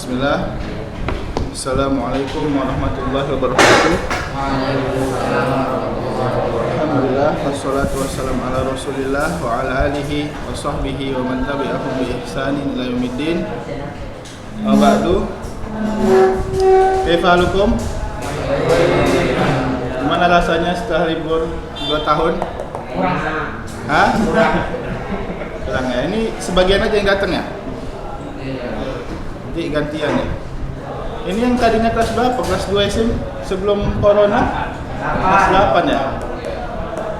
Bismillah. Assalamualaikum warahmatullahi wabarakatuh. Alhamdulillah, wassalatu wassalamu ala rasulillah wa ala alihi wa sahbihi wa man tabi'ahum bi ihsanin ila yaumiddin. Wa ba'du. Kaifa halukum? Gimana rasanya setelah libur 2 tahun? Hah? Kurang ya? Ini sebagian aja yang datang ya? Nanti gantian ya. Ini yang tadinya kelas berapa? Kelas 2 SM sebelum corona? Kelas 8 ya?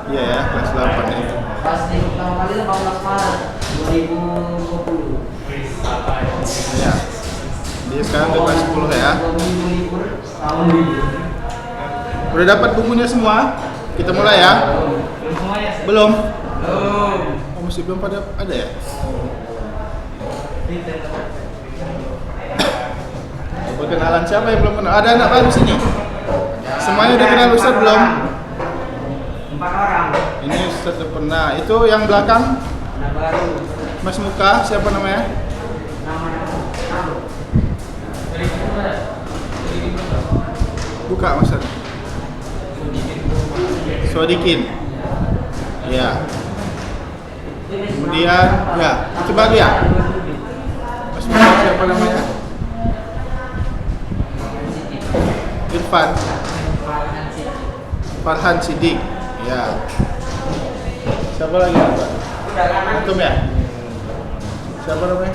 Iya ya, kelas 8 ya. Pas di pertama kali 18 Maret 2020. Ya. Dia sekarang udah kelas 10 ya. Tahun libur. Udah dapat bukunya semua? Kita mulai ya? Belum? Oh, masih belum pada ada ya? Perkenalan siapa yang belum kenal? Ada anak baru sini? Semuanya udah kenal Ustaz belum? 4 orang. Ini Ustaz udah pernah. Itu yang belakang? Anak baru. Mas Muka, siapa namanya? Namanya Tahu. Buka Mas. Sodikin. Ya. Kemudian, ya, itu baru ya? Mas Muka siapa namanya? Irfan. Farhan Sidik. Ya. Siapa lagi? Antum ya? Siapa namanya?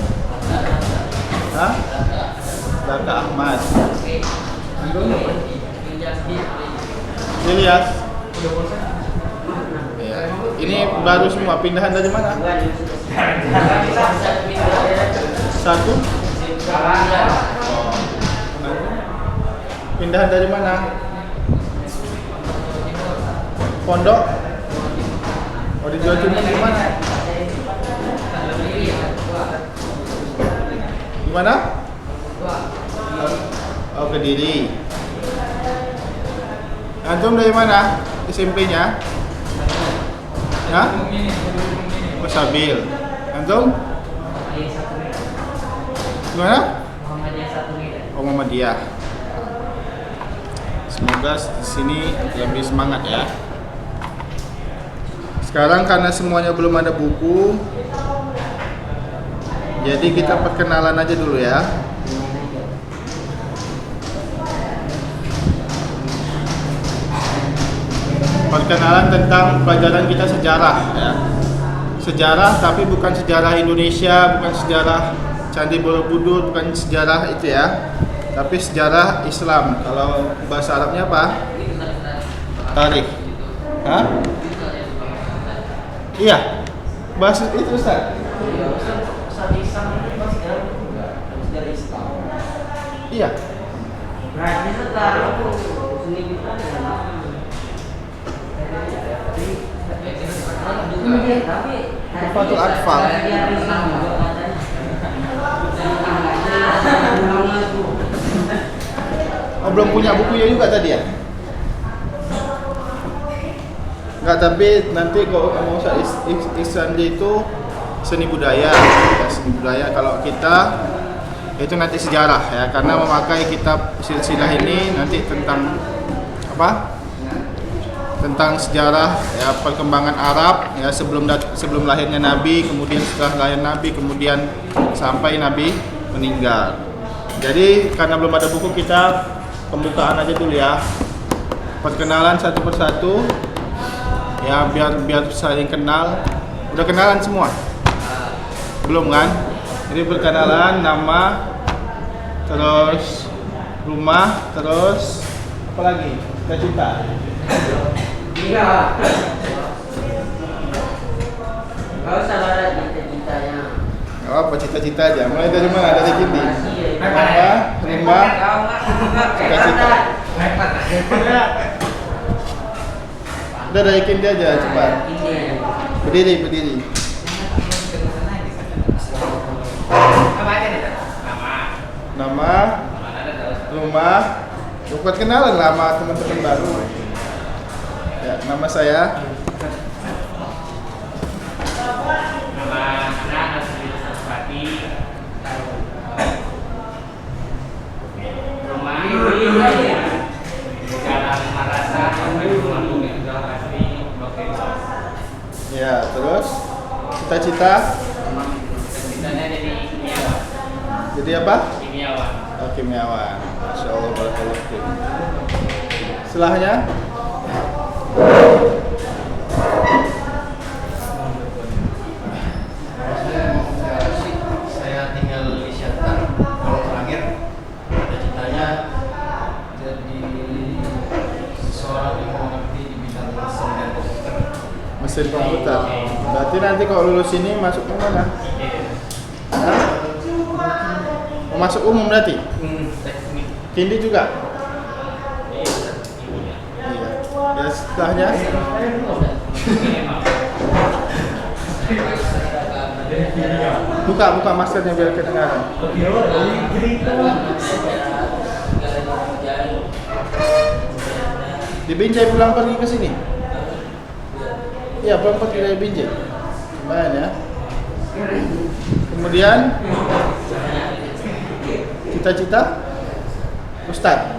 Hah? Daka Ahmad. Ilyas. Ya. Ini baru semua, pindahan dari mana? Satu? Pindahan dari mana? Pondok? Oh, di Jawa Timur di mana? Di mana? Oh, Kediri. Antum dari mana? SMP-nya? Hah? Oh, Sabil. Antum? Gimana? Oh, Muhammadiyah. Semoga di sini lebih semangat ya. Sekarang karena semuanya belum ada buku, jadi kita perkenalan aja dulu ya. Perkenalan tentang pelajaran kita sejarah ya. Sejarah tapi bukan sejarah Indonesia, bukan sejarah Candi Borobudur, bukan sejarah itu ya. Tapi sejarah Islam. Kalau bahasa Arabnya apa? Tarikh. Hah? Iya. Bahasa itu Ustaz. Iya. Berarti setelah Tufatul Atfal. Oh, belum punya bukunya juga tadi ya? Enggak, tapi nanti kalau kamu usah Ihsan itu seni budaya ya, seni budaya. Kalau kita itu nanti sejarah ya, karena memakai kitab silsilah ini nanti tentang apa? Tentang sejarah ya, perkembangan Arab ya, sebelum lahirnya Nabi, kemudian setelah lahir Nabi, kemudian sampai Nabi meninggal. Jadi karena belum ada buku, kita pembukaan aja dulu ya, perkenalan satu persatu ya, biar saling kenal. Udah kenalan semua? Belum kan? Jadi perkenalan, nama, terus rumah, terus apa lagi? Cita-cita. Iya. Gak usah ada cita-citanya. Gak apa, cita-cita aja. Mulai dari mana? Dari Kindi. Nama, rumah, cita-cita. Udah dari Kindi aja, cepat. Berdiri. Nama, rumah. Buat kenalan lah sama teman-teman baru. Ya, nama saya. cita-cita? Cita-citanya jadi kimiawan. Jadi apa? Kimiawan. Oh, kimiawan. Masya Allah, barakallahu fiik. Setelahnya? Saya tinggal di shelter. Kalau terakhir cita-citanya jadi seorang yang mengerti di bidang mesin dan komputer. Mesin komputer. Berarti nanti kalau lulus ini masuk ke mana? Hah? Mau masuk umum berarti? Teknik. Kindi juga? Iya. Ya setelahnya? Buka maskernya biar kedengaran. Di Binjai pulang pergi ke sini? Iya, pulang pergi dari Binjai. Lumayan ya. Kemudian cita-cita Ustaz?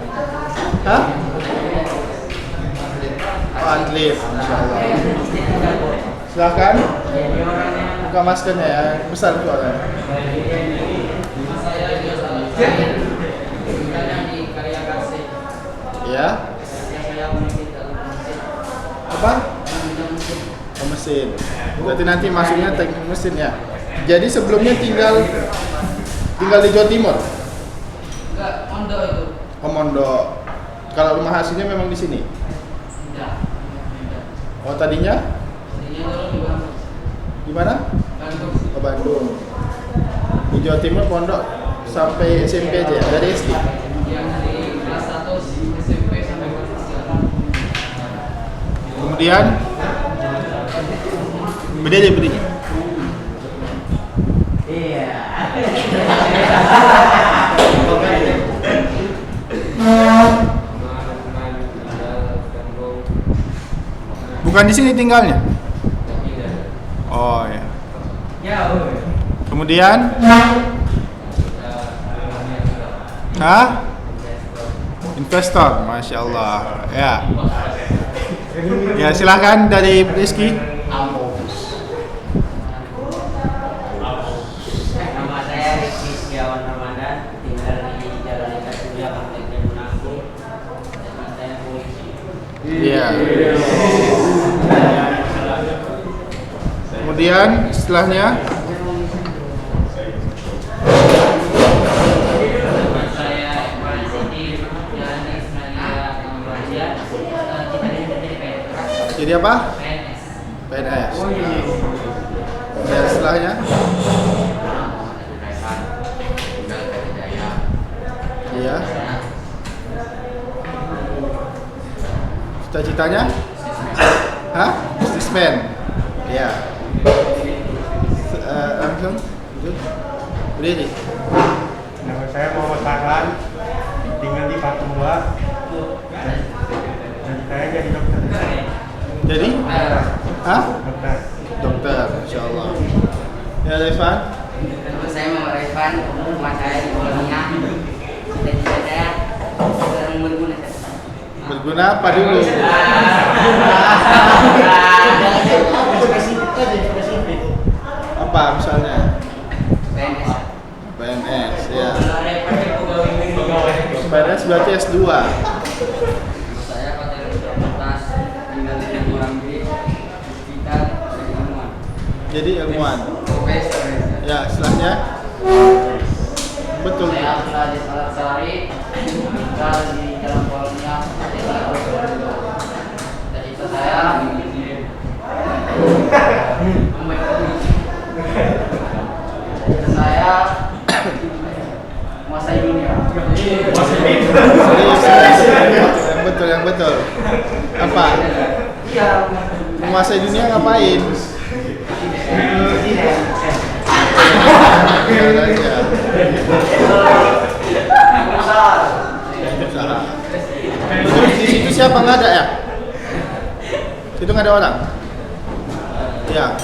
Hah? Oh, atlet, insyaallah. Silakan. Buka maskernya ya, besar suaranya. Ya. Apa? Oh, mesin. Berarti nanti masuknya teknik mesin ya. Jadi sebelumnya tinggal di Jawa Timur. Enggak, Mondok itu. Oh, Mondok. Kalau rumah aslinya memang di sini. Enggak. Oh, tadinya Tadinya dulu di Bandung. di mana? Bandung. Oh, Bandung. Di Jawa Timur pondok sampai SMP aja ya? Dari SD. Yang dari kelas 1 SMP sampai kelas 3. Kemudian berdiri. Iya. Bukan di sini tinggalnya. Oh ya. Kemudian investor, masya Allah. Ya. Ya silakan dari Rizky. Nama saya Rizky Setiawan Ramadan, tinggal di Jalan Ikat Surya, Pantai Menanggung. Dan saya polisi. Iya. Kemudian setelahnya Saya masih di Jalan Ismailia, Indonesia. Cita-citanya jadi PNS. jadi apa? PNS. PNS. Ya setelahnya. Iya. Cita-citanya? Hah? Businessman. Iya. Langsung. Berdiri. Nama saya Muhammad Farhan, tinggal di Papua. Dan saya jadi dokter. Jadi? Hah? Dokter. Dokter, insyaallah. Ya, Revan. Nama saya Muhammad Revan, rumah saya di Bolonia. Cita-cita saya orang berguna. Berguna apa dulu? Apa misalnya? PNS. PNS, ya. Kalau Revan itu pegawai. PNS berarti S2. Saya Patel Fakultas tinggal di Jambi, kita jadi ilmuwan. Jadi ilmuwan. Profesor. Ya, setelahnya. Betul. Saya Abdullah Aziz Al-Ansari, tinggal di Jalan Polonia, cita-cita saya saya menguasai dunia. Yang betul. Apa? Iya. Menguasai dunia ngapain? Usaha. Terus di situ siapa nggak ada ya? Situ nggak ada orang. Ya.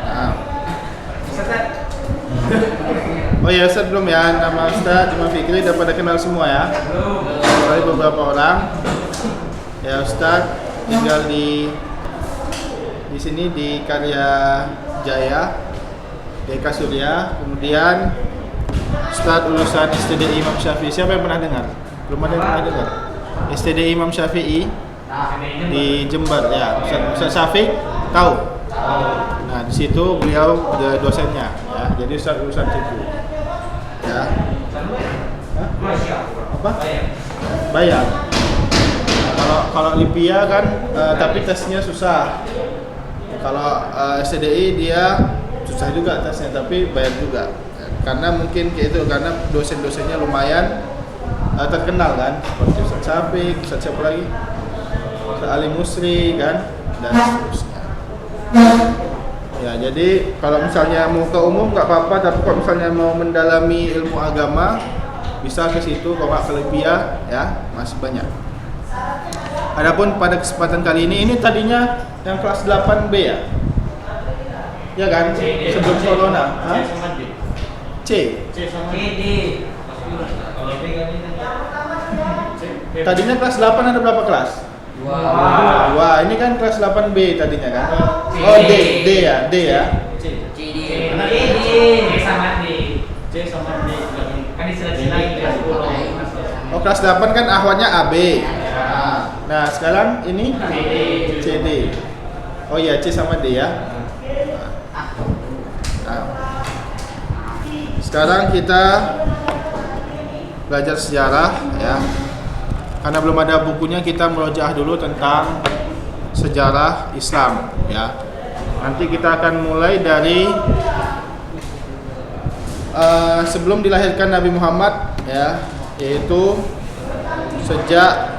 Nah. Oh ya, Ustaz belum ya. Nama Ustaz Imam Fikri udah pada kenal semua ya. Kecuali beberapa orang. Ya Ustadz tinggal di sini di Karya Jaya, Deka Surya. Kemudian Ustadz lulusan STDI Imam Syafi'i. Siapa yang pernah dengar? Belum ada yang pernah dengar? STDI Imam Syafi'i di Jember ya. Ustadz Syafiq tahu? Nah di situ beliau dosennya ya. Jadi Ustadz lulusan situ. Ya. Hah? Apa? Bayar. Kalau Lipia kan tapi tesnya susah. Kalau STDI dia susah juga tesnya tapi bayar juga. Karena mungkin kayak itu, karena dosen-dosennya lumayan terkenal kan, seperti Ustadz Syafiq, Ustadz siapa lagi? Ustadz Ali Musri kan, dan seterusnya. Ya, jadi kalau misalnya mau ke umum nggak apa-apa, tapi kalau misalnya mau mendalami ilmu agama bisa ke situ, kalau nggak ke Libya ya masih banyak. Adapun pada kesempatan kali ini tadinya yang kelas 8B ya, ya kan? Sebelum corona, Hah? C. CD. Tadinya kelas 8 ada berapa kelas? Wah, ini kan kelas 8B tadinya kan? Oh D ya. CD. C sama D. Kan diseleksi lagi kelas 10. Oh kelas 8 kan ahwatnya AB. Nah sekarang ini CD. Oh iya C sama D ya. Nah, sekarang kita belajar sejarah ya. Karena belum ada bukunya, kita merojaah dulu tentang sejarah Islam ya. Nanti kita akan mulai dari sebelum dilahirkan Nabi Muhammad ya, yaitu sejak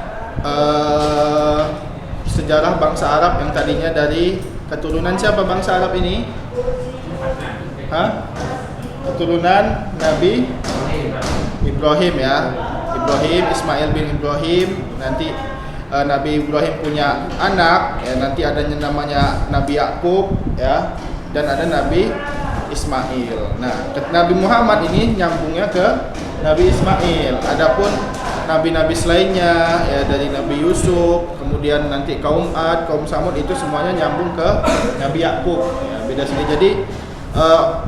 sejarah bangsa Arab yang tadinya dari keturunan siapa bangsa Arab ini? Keturunan Nabi Ibrahim ya. Ibrahim, Ismail bin Ibrahim. Nanti Nabi Ibrahim punya anak ya, nanti adanya namanya Nabi Yakub ya, dan ada Nabi Ismail. Nah, Nabi Muhammad ini nyambungnya ke Nabi Ismail. Adapun nabi-nabi selainnya ya, dari Nabi Yusuf, kemudian nanti kaum Ad, kaum Samud, itu semuanya nyambung ke Nabi Yakub ya, beda sendiri. Jadi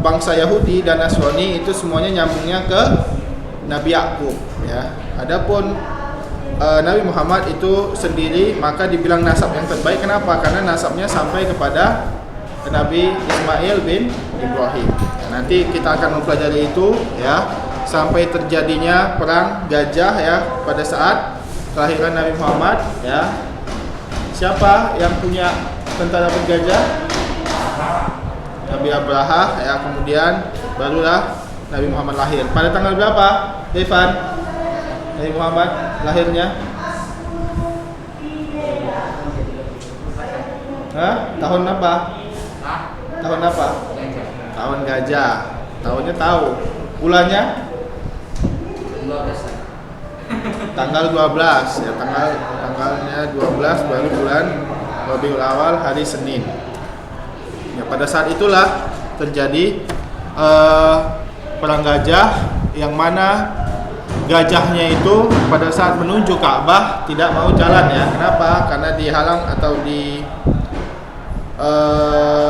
bangsa Yahudi dan Nasrani itu semuanya nyambungnya ke Nabi Yakub ya. Adapun Nabi Muhammad itu sendiri maka dibilang nasab yang terbaik. Kenapa? Karena nasabnya sampai kepada Nabi Ismail bin Ibrahim ya, nanti kita akan mempelajari itu ya, sampai terjadinya perang gajah ya pada saat kelahiran Nabi Muhammad ya. Siapa yang punya tentara bergajah? Nabi Abraha ya. Kemudian barulah Nabi Muhammad lahir. Pada tanggal berapa, Evan? Nabi Muhammad lahirnya? Tahun apa? Tahun apa? Tahun gajah. Tahunnya tahu. Bulannya? Tanggal 12 ya, tanggalnya 12 baru bulan Rabiul Awal, hari Senin. Ya, pada saat itulah terjadi perang gajah, yang mana gajahnya itu pada saat menuju Ka'bah tidak mau jalan ya. Kenapa? Karena dihalang atau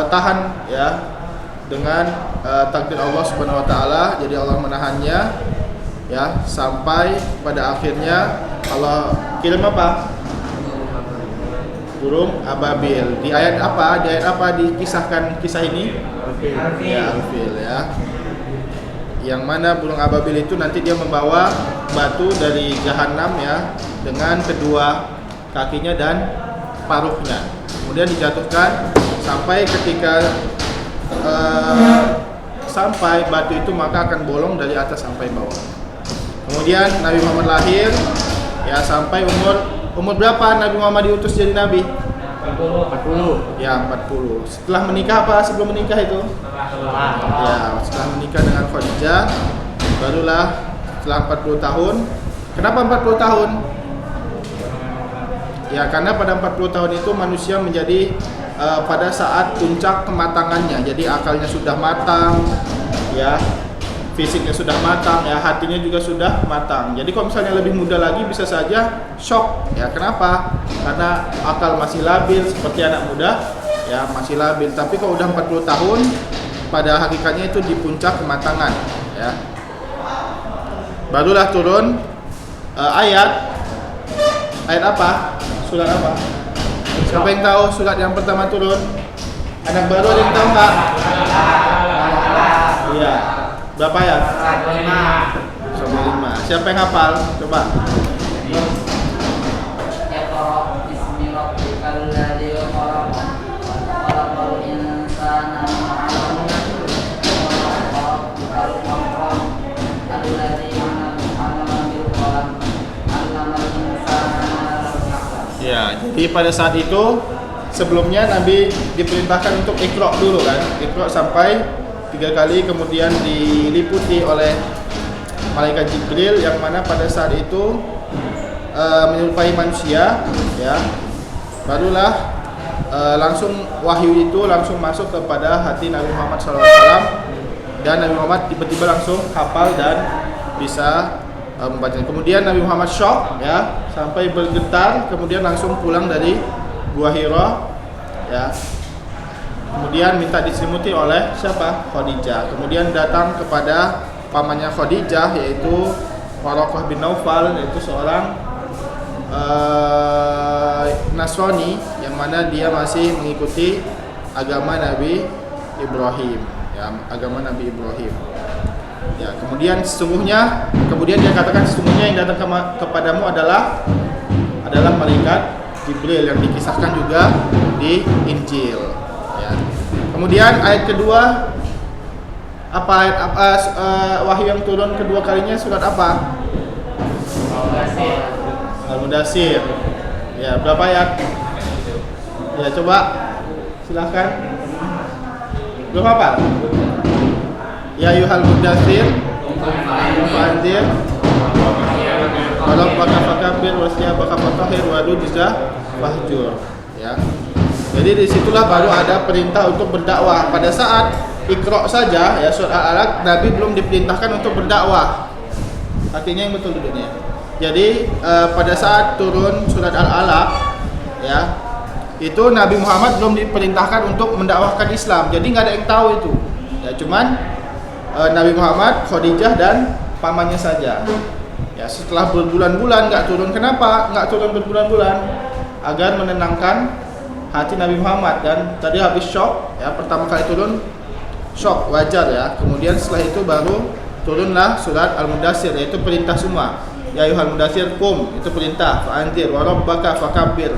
tahan ya dengan takdir Allah Subhanahu wa taala. Jadi Allah menahannya ya, sampai pada akhirnya Allah kirim apa? Burung ababil. Di ayat apa? Di ayat apa dikisahkan kisah ini? Al-Fil ya. Yang mana burung ababil itu nanti dia membawa batu dari Jahannam ya, dengan kedua kakinya dan paruhnya. Kemudian dijatuhkan sampai ketika sampai batu itu maka akan bolong dari atas sampai bawah. Kemudian Nabi Muhammad lahir ya, sampai umur berapa Nabi Muhammad diutus jadi nabi? 40. Ya, 40. Setelah menikah apa sebelum menikah itu? Ya, setelah menikah dengan Khadijah barulah setelah 40 tahun. Kenapa 40 tahun? Ya, karena pada 40 tahun itu manusia menjadi pada saat puncak kematangannya. Jadi akalnya sudah matang ya. fisiknya sudah matang, ya hatinya juga sudah matang. Jadi kalau misalnya lebih muda lagi bisa saja shock. Ya kenapa? Karena akal masih labil seperti anak muda, ya masih labil. Tapi kalau udah 40 tahun, pada hakikatnya itu di puncak kematangan. Ya. Barulah turun ayat apa? Surat apa? Siapa yang tahu surat yang pertama turun? Anak baru ada yang tahu nggak? Iya. Berapa ayat? 5. Siapa yang hafal? Coba. Ya, jadi pada saat itu sebelumnya Nabi diperintahkan untuk iqra dulu kan, iqra sampai 3 kali, kemudian diliputi oleh malaikat Jibril yang mana pada saat itu menyerupai manusia, ya. Barulah langsung wahyu itu langsung masuk kepada hati Nabi Muhammad SAW, dan Nabi Muhammad tiba-tiba langsung hafal dan bisa membaca. Kemudian Nabi Muhammad shock, ya, sampai bergetar, kemudian langsung pulang dari Gua Hira, ya. Kemudian minta diselimuti oleh siapa? Khadijah. Kemudian datang kepada pamannya Khadijah, yaitu Waraqah bin Naufal, yaitu seorang Nasrani yang mana dia masih mengikuti agama Nabi Ibrahim, ya, agama Nabi Ibrahim. Ya, kemudian dia katakan sesungguhnya yang datang kepadamu adalah malaikat Jibril yang dikisahkan juga di Injil. Ya. Kemudian ayat kedua, wahyu yang turun kedua kalinya surat apa? Al-Mudaththir. Ya, berapa ayat? Ya, coba silahkan. Belum apa? Ya ayyuhal mudaththir fa'anzir Rabbaka fakabbir wasiyabaka fatahhir wadujza fahjur. Ya. Jadi disitulah baru ada perintah untuk berdakwah. Pada saat Iqra saja, ya, surat Al-Alaq, Nabi belum diperintahkan untuk berdakwah. Artinya yang betul duduknya. Jadi pada saat turun surat Al-Alaq, ya, itu Nabi Muhammad belum diperintahkan untuk mendakwahkan Islam. Jadi nggak ada yang tahu itu. Ya, cuman Nabi Muhammad, Khadijah dan pamannya saja. Ya, setelah berbulan-bulan nggak turun. Kenapa nggak turun berbulan-bulan? Agar menenangkan hati Nabi Muhammad. Dan tadi habis shock, ya, pertama kali turun shock, wajar ya. Kemudian setelah itu baru turunlah surat Al-Mudaththir, yaitu perintah semua. Ya ayyuhal mudaththir qum, itu perintah. Fa'anzir wa rabbaka fakabbir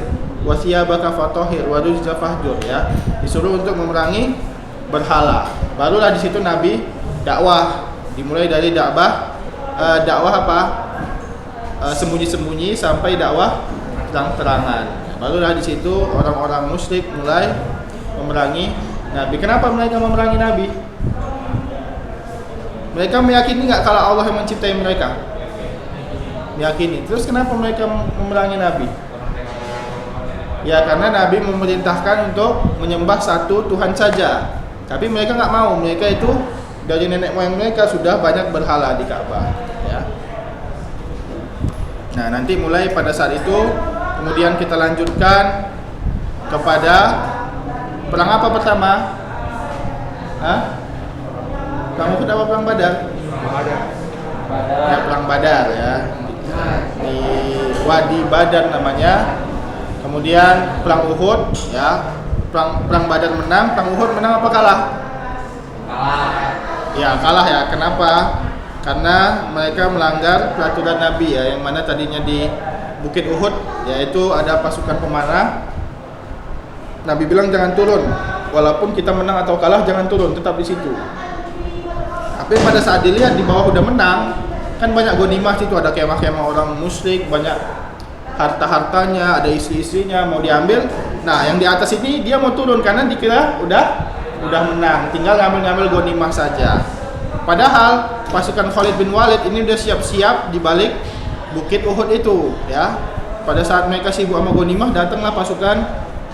wa thiyabaka fatahhir wa rujza fahjur, ya. Disuruh untuk memerangi berhala. Barulah di situ Nabi dakwah, dimulai dari dakwah apa? Sembunyi-sembunyi sampai dakwah terang-terangan. Barulah di situ orang-orang musyrik mulai memerangi Nabi. Kenapa mereka memerangi Nabi? Mereka meyakini nggak kalau Allah yang mencintai mereka? Meyakini. Terus kenapa mereka memerangi Nabi? Ya karena Nabi memerintahkan untuk menyembah satu Tuhan saja. Tapi mereka nggak mau. Mereka itu dari nenek moyang mereka sudah banyak berhala di Ka'bah, ya. Nah, nanti mulai pada saat itu kemudian kita lanjutkan kepada perang apa pertama? Perang Uhud apa perang Badar? Ya, perang Badar, ya. Di Wadi Badar namanya. Kemudian perang Uhud, ya. Perang Badar menang, perang Uhud menang apa kalah? Ya kalah, ya. Kenapa? Karena mereka melanggar peraturan Nabi, ya, yang mana tadinya di Bukit Uhud, yaitu ada pasukan pemanah. Nabi bilang jangan turun, walaupun kita menang atau kalah jangan turun, tetap di situ. Tapi pada saat dilihat di bawah udah menang, kan banyak ghanimah situ, ada kemah-kemah orang musyrik, banyak harta-hartanya, ada istri-istrinya mau diambil. Nah, yang di atas ini dia mau turun karena dikira udah menang, tinggal ngambil ghanimah saja. Padahal pasukan Khalid bin Walid ini udah siap-siap di balik Bukit Uhud itu, ya. Pada saat mereka sibuk sama ghanimah, datanglah pasukan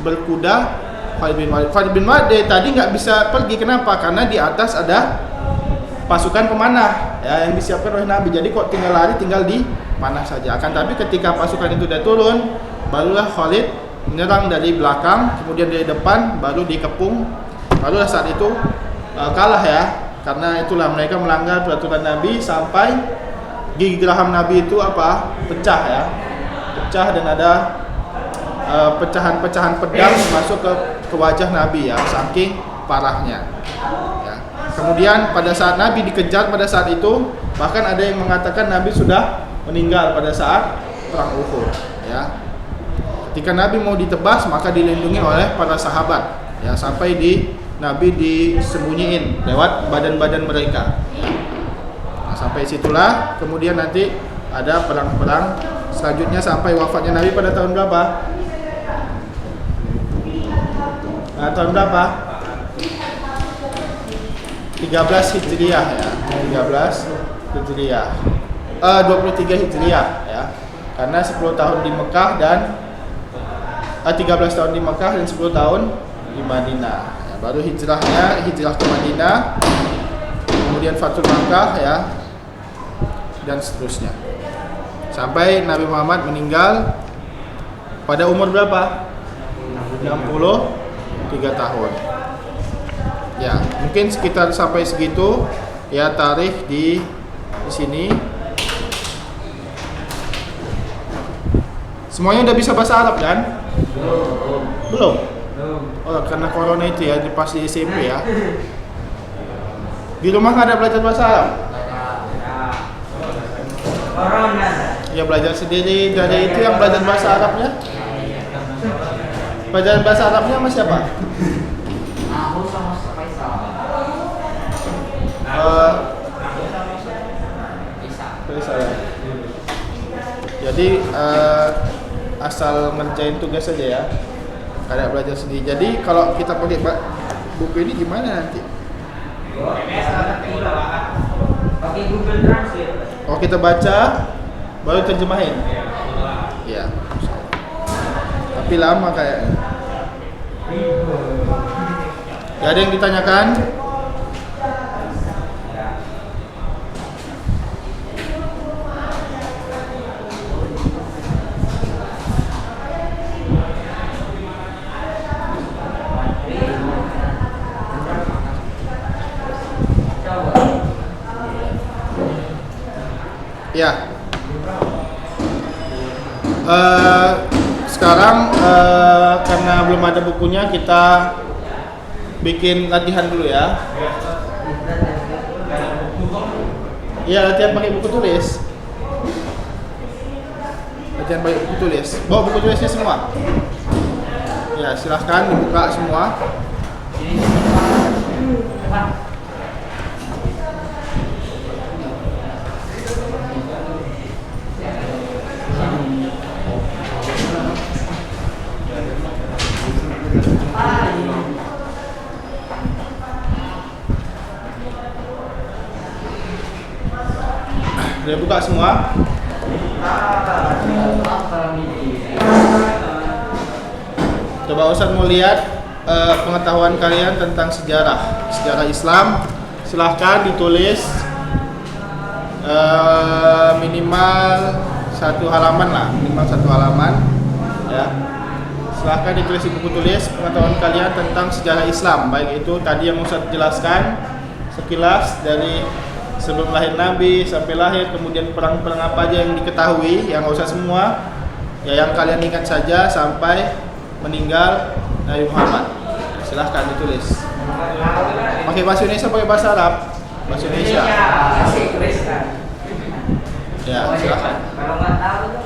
berkuda Khalid bin Walid. Khalid bin Walid tadi nggak bisa pergi, kenapa? Karena di atas ada pasukan pemanah ya yang disiapkan oleh Nabi. Jadi kok tinggal lari, tinggal di panah saja. Akan tapi ketika pasukan itu sudah turun, barulah Khalid menyerang dari belakang, kemudian dari depan, baru dikepung. Barulah saat itu kalah ya, karena itulah mereka melanggar peraturan Nabi sampai gigi geraham Nabi itu pecah ya, pecah dan ada pecahan-pecahan pedang masuk ke wajah Nabi ya, saking parahnya ya. Kemudian pada saat Nabi dikejar pada saat itu, bahkan ada yang mengatakan Nabi sudah meninggal pada saat perang Uhud ya. Ketika Nabi mau ditebas, maka dilindungi oleh para sahabat ya, sampai Nabi disembunyiin lewat badan-badan mereka ya. Nah, sampai situlah kemudian nanti ada perang-perang selanjutnya sampai wafatnya Nabi pada tahun berapa? Nah, tahun berapa? 13 Hijriah ya. 13 Hijriah. 23 Hijriah ya. Karena 10 tahun di Mekah dan 13 tahun di Mekah dan 10 tahun di Madinah. Ya, baru hijrah ke Madinah. Kemudian Fathul Makkah ya. Dan seterusnya. Sampai Nabi Muhammad meninggal pada umur berapa? 63 tahun. Ya, mungkin sekitar sampai segitu ya tarikh di sini. Semuanya udah bisa bahasa Arab kan? Belum. Oh, karena corona itu ya, pas di SMP ya. Di rumah nggak ada belajar bahasa Arab? Corona. Ya belajar sendiri dari itu yang belajar bahasa Arabnya. Belajar bahasa Arabnya sama siapa? Aku sama Faisal. Faisal. Jadi asal ngerjain tugas saja ya. Kada belajar sendiri. Jadi kalau kita pakai buku ini gimana nanti? Pakai Google Translate. Oh, kita baca baru terjemahin. Ya. Tapi lama kayaknya. Gak ada yang ditanyakan? Ya. Sekarang karena belum ada bukunya, kita bikin latihan dulu ya. Iya, latihan pakai buku tulis. Latihan pakai buku tulis. Bawa buku tulisnya semua. Ya, silahkan dibuka semua. Udah buka semua? Coba Ustaz mau lihat pengetahuan kalian tentang sejarah Islam. Silahkan ditulis minimal 1 halaman lah, minimal 1 halaman ya. Silahkan ditulis di buku tulis pengetahuan kalian tentang sejarah Islam, baik itu tadi yang Ustaz jelaskan sekilas dari sebelum lahir Nabi sampai lahir, kemudian perang-perang apa aja yang diketahui, yang nggak usah semua ya, yang kalian ingat saja sampai meninggal Nabi Muhammad. Silahkan ditulis. Pakai bahasa Indonesia, pakai bahasa Arab? Bahasa Indonesia. Ya, silahkan. Kalau nggak tahu tuh.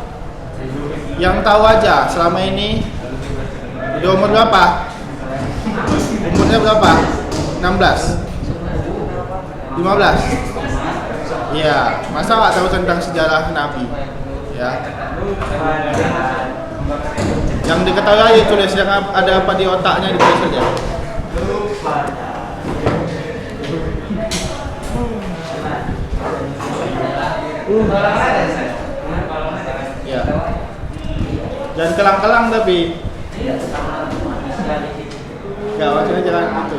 Yang tahu aja selama ini. Udah umur berapa? Umurnya berapa? 16? 15? Iya, masa nggak tahu tentang sejarah Nabi? Ya. Yang diketahui aja tulis, yang ada apa di otaknya ditulis saja. Ya. Jangan kelang-kelang tapi. Enggak, maksudnya jangan gitu.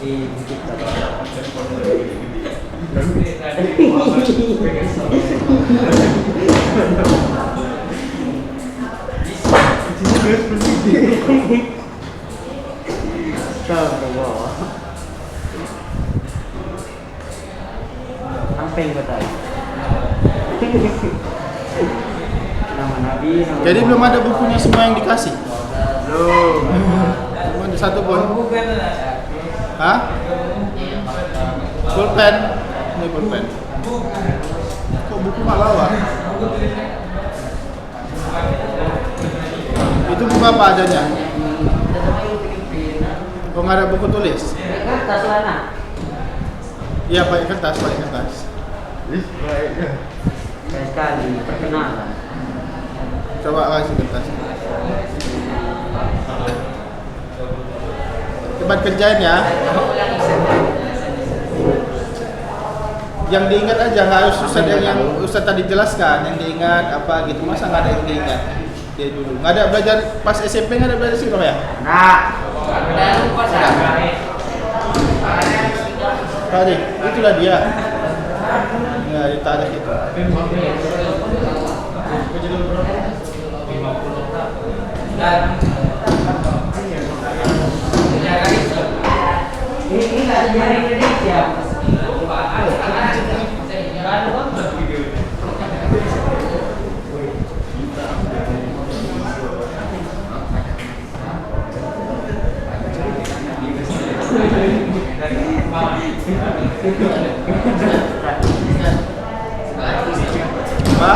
di bukit sampai betul. Nama Nabi. Jadi belum ada bukunya semua yang dikasih. Belum. Belum ada satu pun. Hah? Pulpen. Ini pulpen. Kok buku Malawa? Itu buku apa adanya? Kok nggak ada buku tulis? Kertas mana? Iya, pakai kertas, pakai kertas. Saya sekali perkenalan. Coba kasih kertas. Cepat kerjain ya. Yang diingat aja, nggak harus Ustaz yang Ustaz tadi jelaskan. Yang diingat apa gitu, masa nggak ada yang diingat? Dia dulu nggak ada belajar pas SMP, nggak ada belajar sirah ya? Nah, Tadi, itulah dia. Nggak ditarik itu. ini nggak sejarah Indonesia. Apa?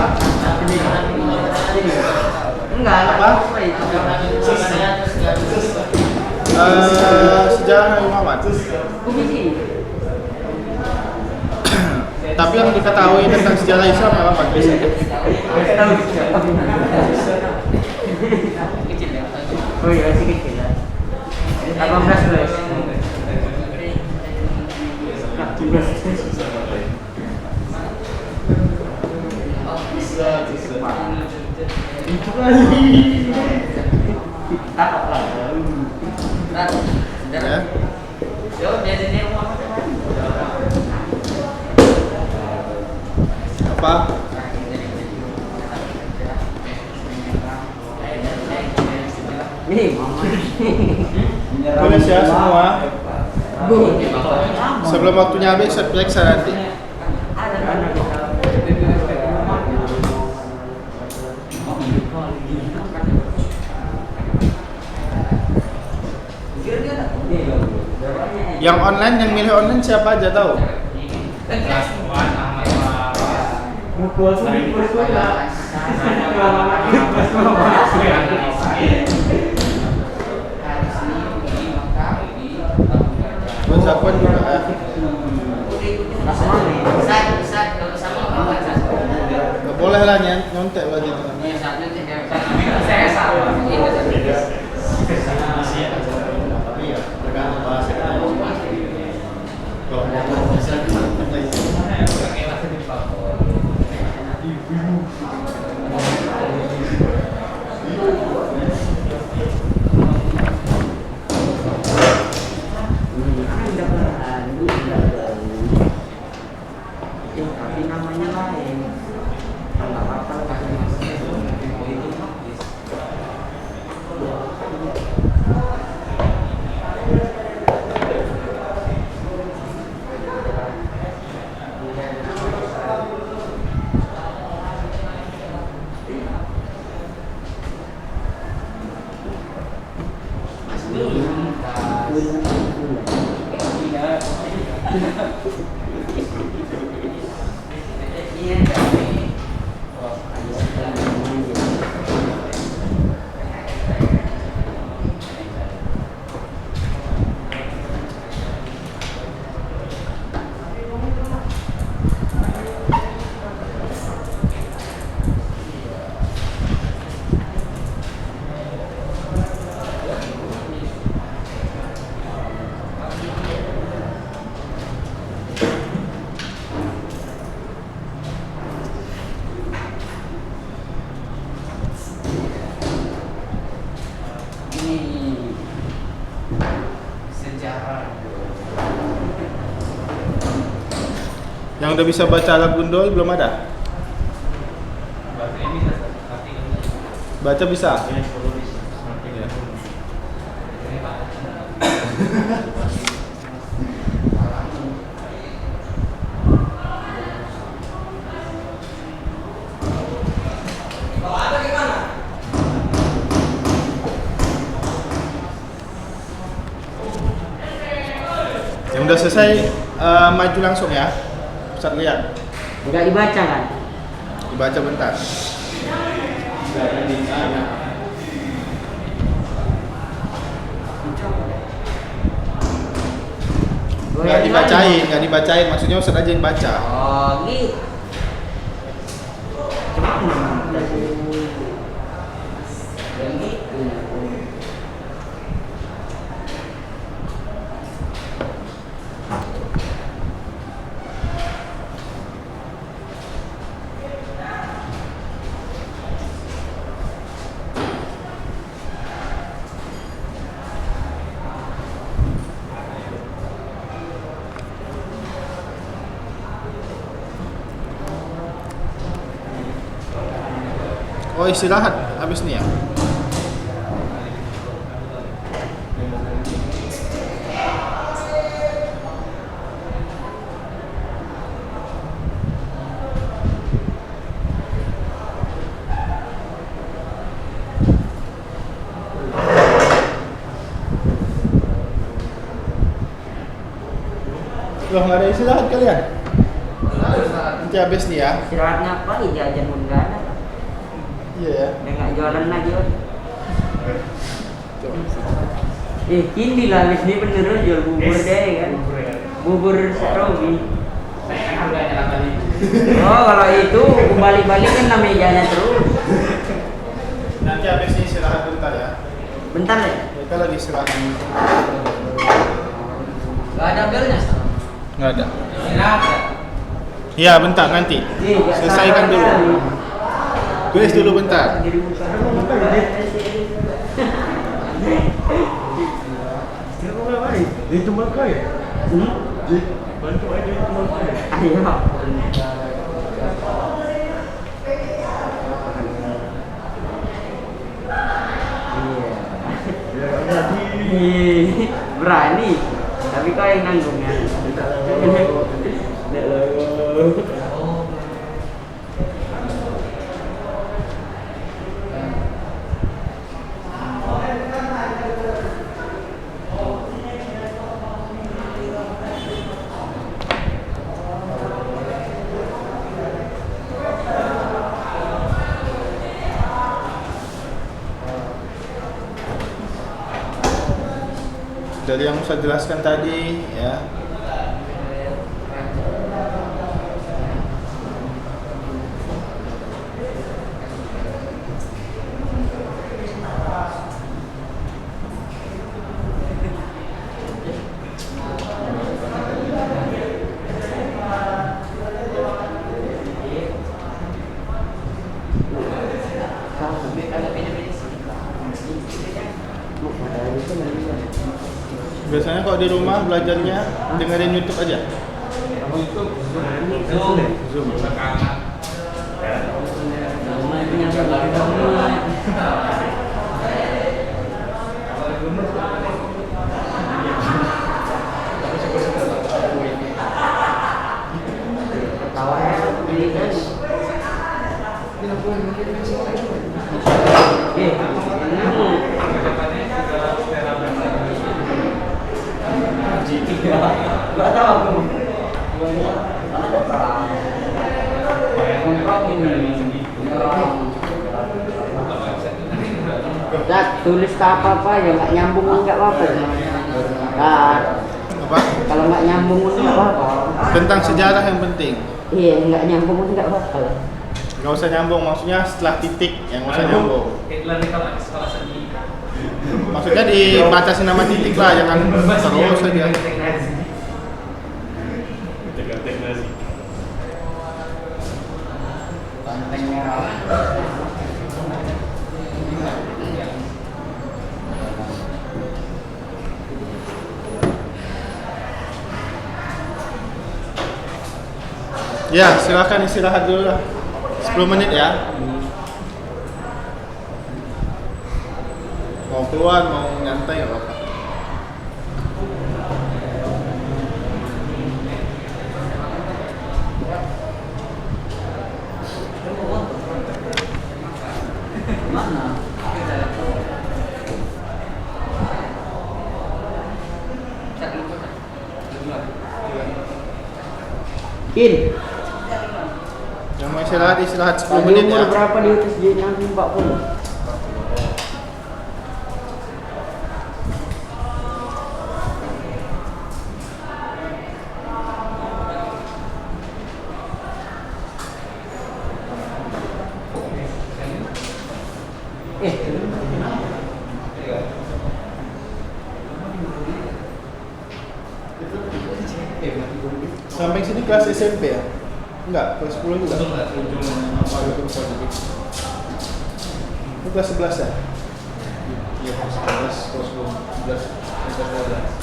Enggak, Apa? Sejarah Nabi Muhammad. Tapi yang diketahui tentang sejarah Islam apa biasanya? Oh iya, masih kecil ya. 18 belas. Apa? Ini mama. Tulis ya semua. Sebelum waktunya habis, saya periksa nanti. Yang online, yang milih online siapa aja tahu? Zakwan juga ya. Gak boleh lah nyontek lagi itu. Tapi namanya lain. Kalau apa sejarah. Yang udah bisa baca Alat Gundul belum ada? Baca bisa? Iya. Yang udah selesai maju langsung ya. Ustaz lihat. Enggak dibaca kan? Dibaca bentar. Nggak dibacain, maksudnya Ustaz aja yang baca. Oh, gitu. Yang gitu. Oh, istirahat habis nih ya. Loh, nggak ada istirahat kalian? Nanti habis nih ya. Istirahatnya apa? Jajan pun nggak ada. Iya ya. Dia nggak jualan lagi, Wan. Kini lah habis ini beneran jual bubur deh kan. Bubur Robi. Oh, kalau itu balik-balik kan nama mejanya terus. Nanti habis ini istirahat bentar ya. Bentar ya. Kita lagi istirahat. Gak ada belnya sekarang. Nggak ada. Istirahat. Iya, bentar nanti. Selesaikan dulu. Tulis dulu bentar. Itu makai. Bantu aja itu makai. Ayo. Berani, tapi kau yang nanggung ya. Dari yang saya jelaskan tadi ya. Biasanya kalau di rumah belajarnya dengerin YouTube aja. Zoom. Gak tahu aku. Dah tulis apa ya nggak nyambung nggak apa-apa. Nah, Apa? kalau nggak nyambung nggak apa-apa. Tentang sejarah yang penting. Iya nggak nyambung nggak apa-apa. Gak usah nyambung, maksudnya setelah titik yang usah nyambung. Maksudnya dibatasi nama titik lah, jangan terus saja. Ya, silakan istirahat dulu lah. 10 menit ya. Mau keluar, mau nyantai nggak apa-apa. Mana? In. Yang mau istirahat 10 Tadi menit umur ya. berapa diutus jadi nanti 40? Sampai sini kelas SMP ya? Enggak, kelas 10 juga. Itu kelas 11 ya? Iya, kelas 11, kelas 12, kelas 12.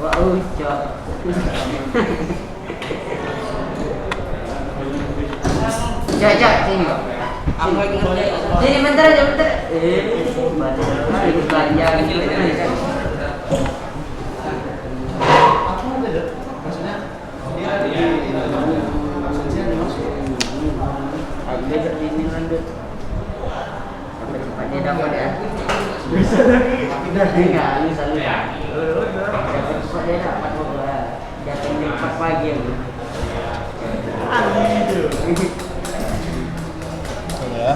Wah, ucap. Cak, sini kok. Sini bentar aja, bentar. Ikut belanja gitu. Apa beda? Maksudnya dia di maksudnya dimasuk. Dia berdiri lanjut. Sampai cepat dia dapat ya. Bisa lagi. Enggak, lu selalu ya. Sampai cepat dia dapat bola. Jatuh cepat pagi ya. Ya.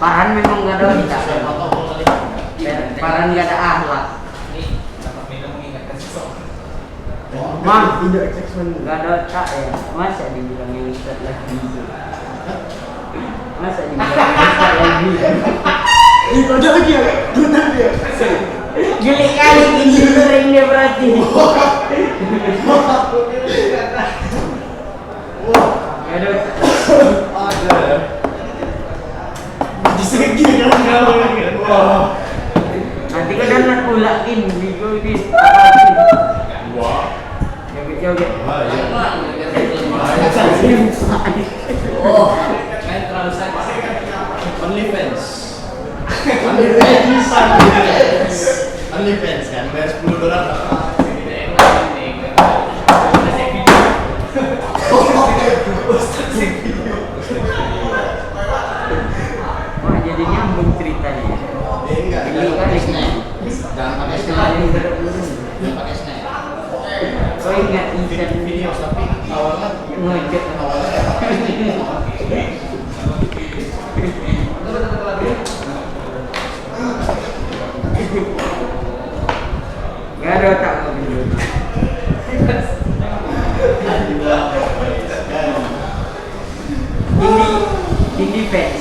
Paran memang gak ada wanita. Paran gak ada akhlak. Mang, gak ada otak ya. Masa dibilang yang ustad lagi? Masa dibilang yang ustad lagi? Itu ada lagi ya? Benar dia. Geli kali ini sering dia berarti. Gak ada otak. Ada. Disegi kan kalau ini. Wah. Nanti kan anak pulakin bigo ini. Wah. Joget. Oh, main terlalu sakit. OnlyFans. OnlyFans kan, bayar $10. Wah, jadi nyambung ceritanya. Enggak, Ini kali jangan pakai snack. Jangan pakai snack. Oh ingat instan Video tapi awalnya ngojek. Gak ada otak mobil. Ini fans.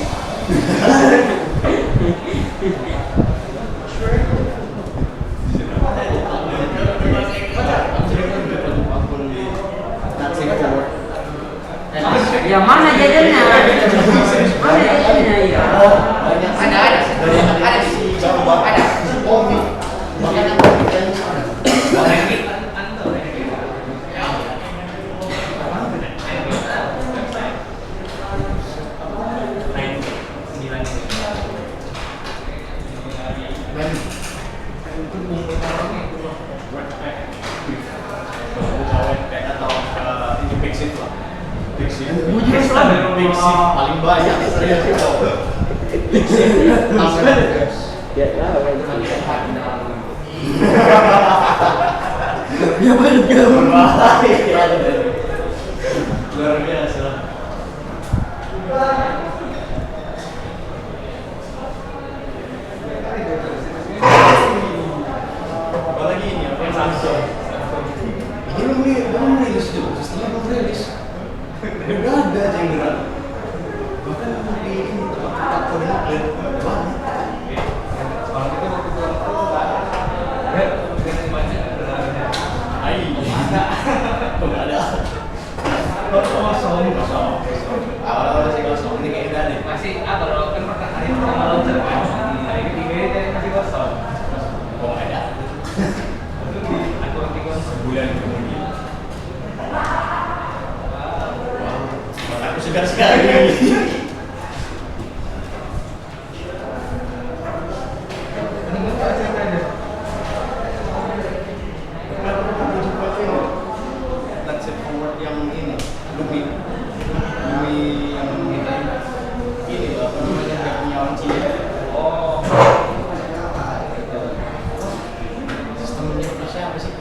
Ya mana jajannya? Mana jajannya ya? Ada di ada. Paling banyak Ya tahu. Ya banyak luar biasa. ada aja yang berat. Bahkan di tempat koordinator banyak. Kalau kita mau ke Awal-awal masih kosong, ini kayak udah deh. masih apa loh kan hari pertama launcher kan hari ketiga ini masih kosong. Oh ada. Itu di aku sebulan kemudian. Aku segar sekali. Lansir forward yang ini, Lumi yang ini loh, apa namanya, yang punya onci. Oh. Sistemnya siapa sih?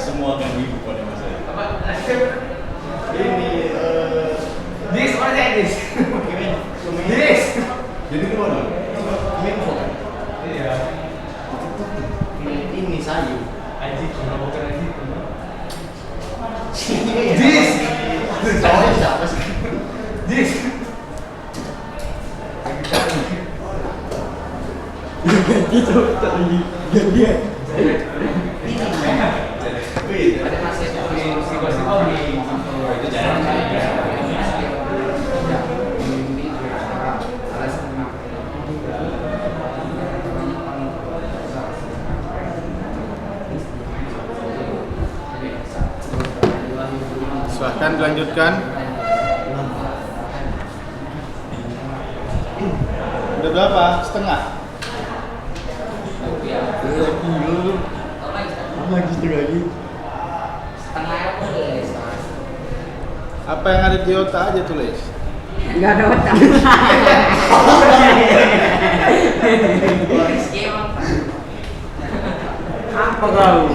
Semua kan ibu pada masa itu. Ini This or that this? This. Jadi gimana? Info kan? Iya. Ini sayu. Aji cuma bukan aji itu. This. Soalnya siapa sih? This. Wih, Ada masih si gosip itu jarang Silahkan dilanjutkan. Udah berapa? Setengah? lagi setengah lagi. Setengah aku tulis. Apa yang ada di otak aja tulis. Enggak ada otak. Rizky emang Apa kau?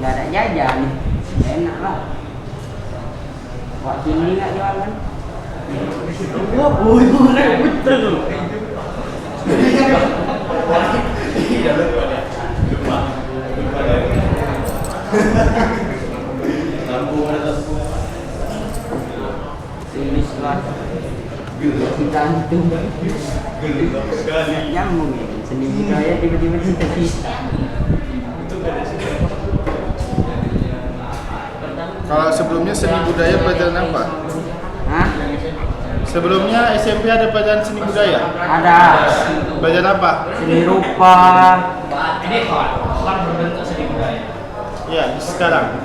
Enggak ada jajan. Enak lah. Wah, sini enggak jual kan? Betul. Iya betul ada. Lupa. Lupa dari. Lampu ada lampu. Tulis lah. Gelap. Gantung. Gelap sekali. Nyambung ya. Seni budaya tiba-tiba cita-cita. Itu gak ada sih. Kalau sebelumnya seni budaya pelajaran apa? Hah? Sebelumnya SMP ada pelajaran seni budaya. Ada. Pelajaran apa? Seni rupa. ini kan berbentuk seni budaya. Ya, sekarang.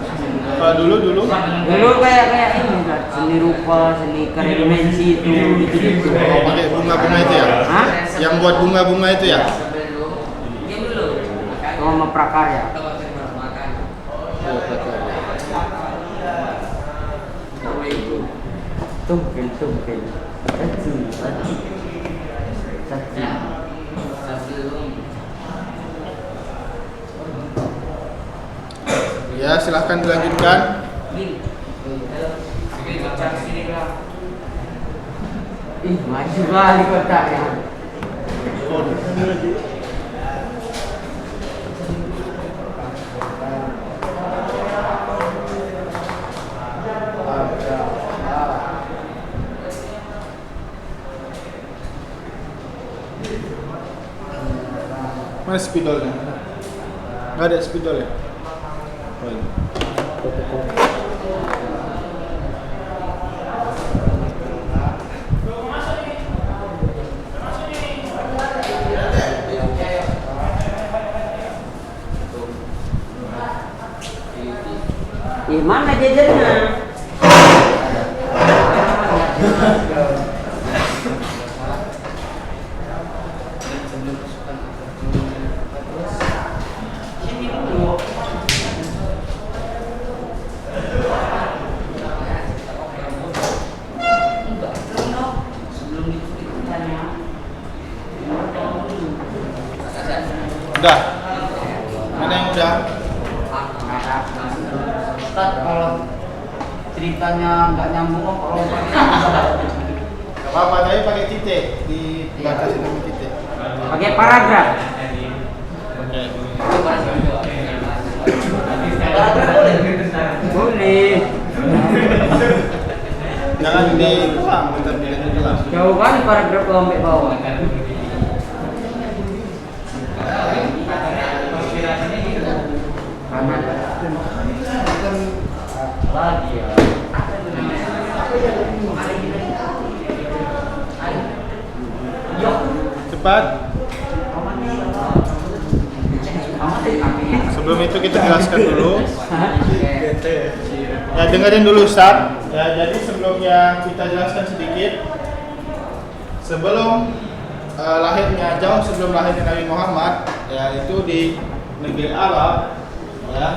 Kalau dulu Dulu kayak ini kan. Seni rupa, seni keredimensi itu gitu-gitu. oh, pakai bunga-bunga itu ya? Hah? Yang buat bunga-bunga itu ya? sebelum dia dulu. Oh, sama prakarya. Makan. Iya, pakai. Tumpen. Satu. Sebelum Ya, silahkan dilanjutkan. Ih, maju kali kotaknya. Mana spidolnya? Nggak ada spidol ya? Oh, ini. Mana jajannya? Udah. Mana yang udah? Ustaz, kalau ceritanya nggak nyambung kok kalau Gak apa-apa, tapi pakai titik di batasi dengan titik. Pakai paragraf. Oke. Boleh. Jangan diulang, bentar diulang. Jauh kali paragraf ke sampai bawah. Kanan. Lagi ya. Cepat. Sebelum itu kita jelaskan dulu. Ya, dengerin dulu Ustaz. Ya, jadi sebelumnya kita jelaskan sedikit. Sebelum jauh sebelum lahirnya Nabi Muhammad, ya itu di negeri Arab, ya.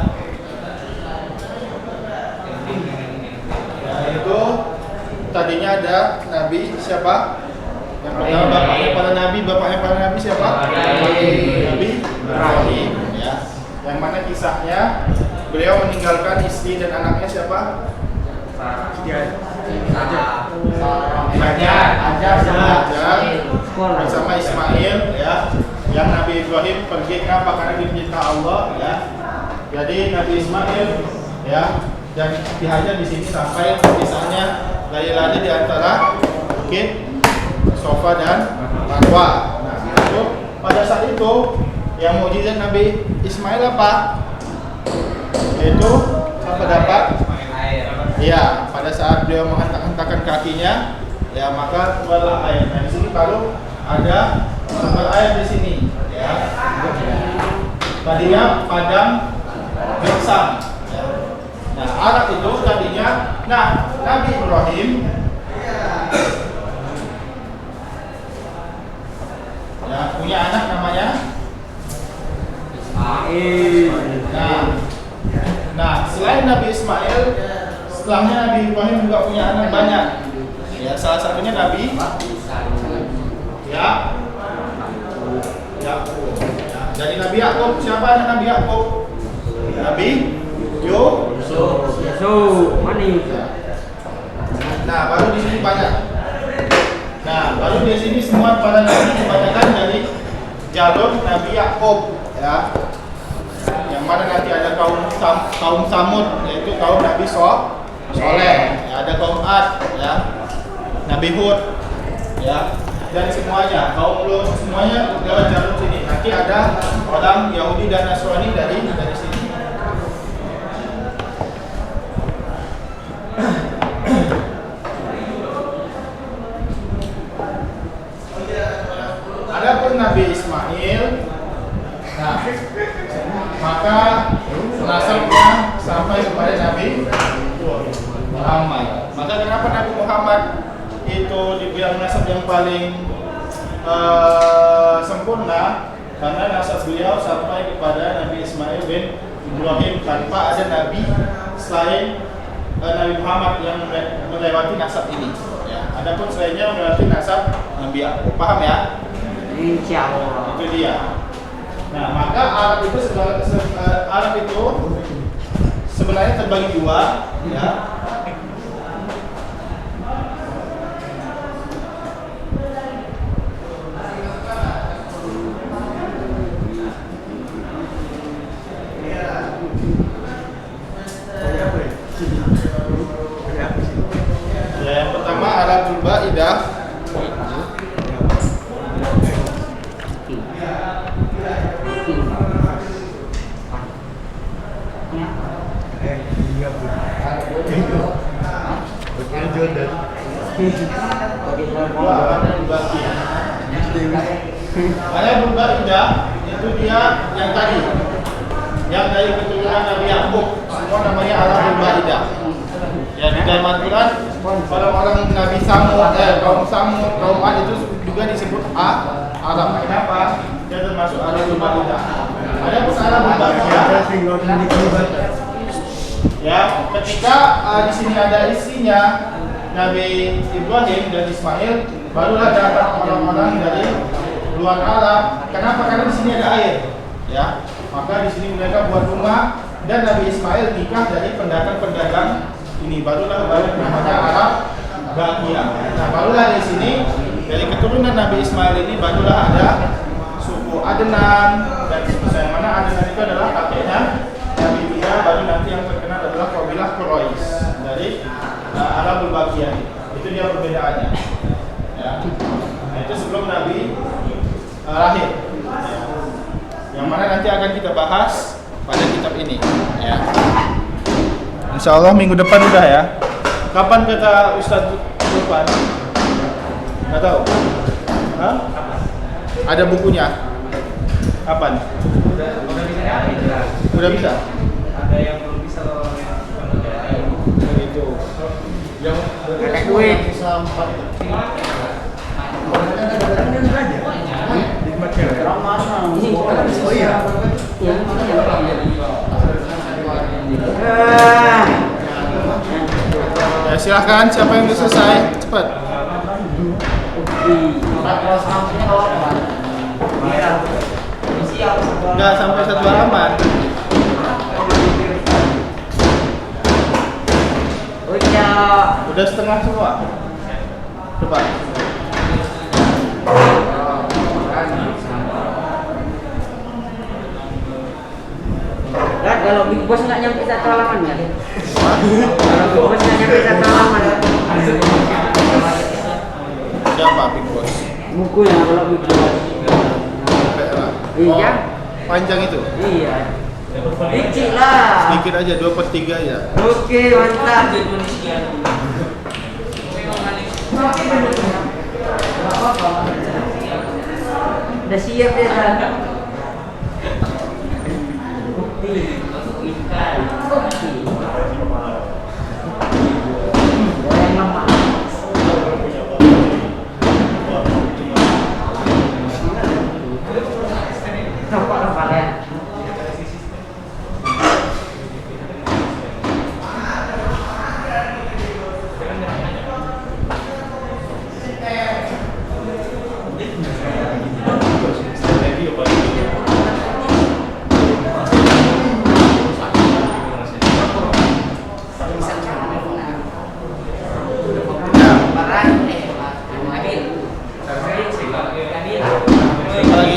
Ya, itu tadinya ada Nabi siapa? Yang pertama bapaknya para nabi siapa? Nabi Ibrahim, ya. Yang mana kisahnya beliau meninggalkan istri dan anaknya siapa? Hajar bersama Ismail, ya. Yang Nabi Ibrahim pergi kenapa? Karena dia cinta Allah, ya. Jadi Nabi Ismail, ya, dan Hajar di sini sampai kisahnya lari-lari di antara bukit Sofa dan Marwa. Nah, itu pada saat itu yang mukjizat Nabi Ismail apa? Yaitu apa dapat? Iya, pada saat beliau menghentakkan kakinya, ya maka keluarlah air. Nah, di sini baru ada sumber air di sini, ya. Tadinya padang gersam. Ya. Nah, Arab itu tadinya, Nabi Ibrahim ya punya anak namanya Ismail. Nah, selain Nabi Ismail, setelahnya Nabi Ibrahim juga punya anak banyak. Ya, salah satunya Nabi ya. Jadi Nabi Yakub, siapa anak Nabi Yakub? Nabi Yusuf. Manis. Nah, baru di sini banyak. Nah, baru di sini semua para nabi kebanyakan dari jalur Nabi Yakub, ya. Yang mana nanti ada kaum Samud, yaitu kaum Nabi Soleh, ya, ada kaum Ad, ya, Nabi Hud, ya, dan semuanya kaum Lut, semuanya lewat jalur sini. Nanti ada orang Yahudi dan Nasrani dari sini. Adapun Nabi Ismail, nah, maka nasabnya sampai kepada Nabi Muhammad. Maka kenapa Nabi Muhammad itu dibilang nasab yang paling sempurna? Karena nasab beliau sampai kepada Nabi Ismail bin Ibrahim, tanpa ada Nabi selain Nabi Muhammad yang melewati nasab ini. Ya. Adapun selainnya melewati nasab Nabi Yakub. Paham ya? Insya Allah. Itu dia. Nah, maka Arab itu sebenarnya terbagi dua, ya. Ya, yang pertama Arabul Ba'idah. Ada berbeda itu dia yang tadi, yang dari keturunan Nabi Yakub, semua namanya Arabul Ba'idah. Ya, di dalam Al-Quran orang-orang Nabi Samud, kaum Samud, kaum Ad itu juga disebut Arab. Kenapa? Dia termasuk Arabul Ba'idah. Ada pun Arabul Ba'idah. Ya, ketika di sini ada istrinya Nabi Ibrahim dan Ismail, barulah datang orang-orang dari luar Arab. Kenapa? Karena di sini ada air. Ya, maka di sini mereka buat rumah dan Nabi Ismail nikah dari pedagang-pedagang ini. Barulah namanya Arab Bagia. Nah, barulah di sini dari keturunan Nabi Ismail ini barulah ada keenam dan seterusnya. Yang mana adenan itu adalah kakeknya, yang ketiga baru nanti yang terkenal adalah kabilah Quraisy dari Arabul Baqiyah. Itu dia perbedaannya. Ya. Nah, itu sebelum Nabi lahir. Ya. Yang mana nanti akan kita bahas pada kitab ini. Ya. Insya Allah minggu depan udah ya. Kapan kata Ustadz depan? Nggak tahu. Hah? Ada bukunya. Kapan? Udah bisa ya? Udah bisa? Ada yang belum bisa loh. Begitu. Yang Ada duit. bisa 4 Oh iya. Ya, silahkan siapa yang udah selesai cepat. Nggak sampai 1 halaman. Udah setengah semua. Coba. Kan kalau Big Boss nggak nyampe 1 halaman ya? Kalau Big Boss nggak nyampe 1 halaman. Siapa Big Boss? Bukunya kalau Big Boss. Iya. Oh, panjang itu. Iya. Dikit lah. Sedikit aja 2/3 aja. Oke, mantap. Udah siap ya, San? Goreng lemak. Nampak ya?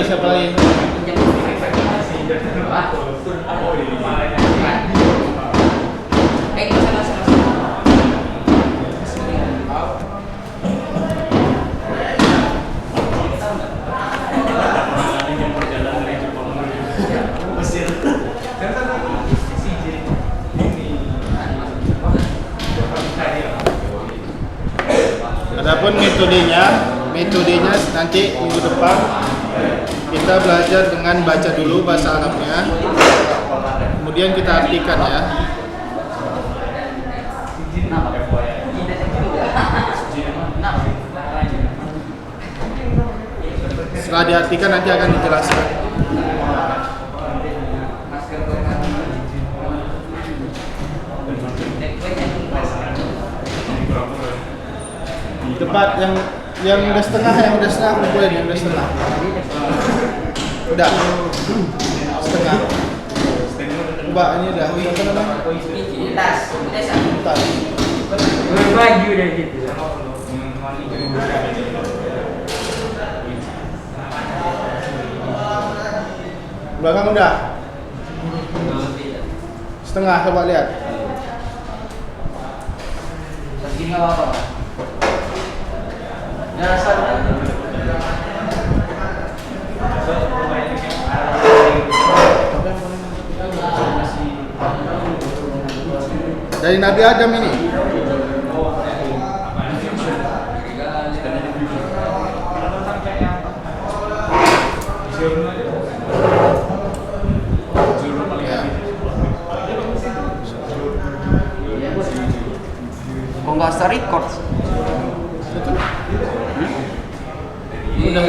Siapa lagi? Adapun metodenya nanti minggu depan kita belajar dengan baca dulu bahasa Arabnya, kemudian kita artikan ya. Setelah diartikan nanti akan dijelaskan. Tepat yang udah setengah kumpulin yang udah setengah. Udah setengah. Mbak ini udah apa namanya? Tas. Tas. Baju dari situ. Belakang udah. Setengah, coba lihat. Segini apa? Dari Nabi Adam ini. Kok nggak usah record? Betul? Udah.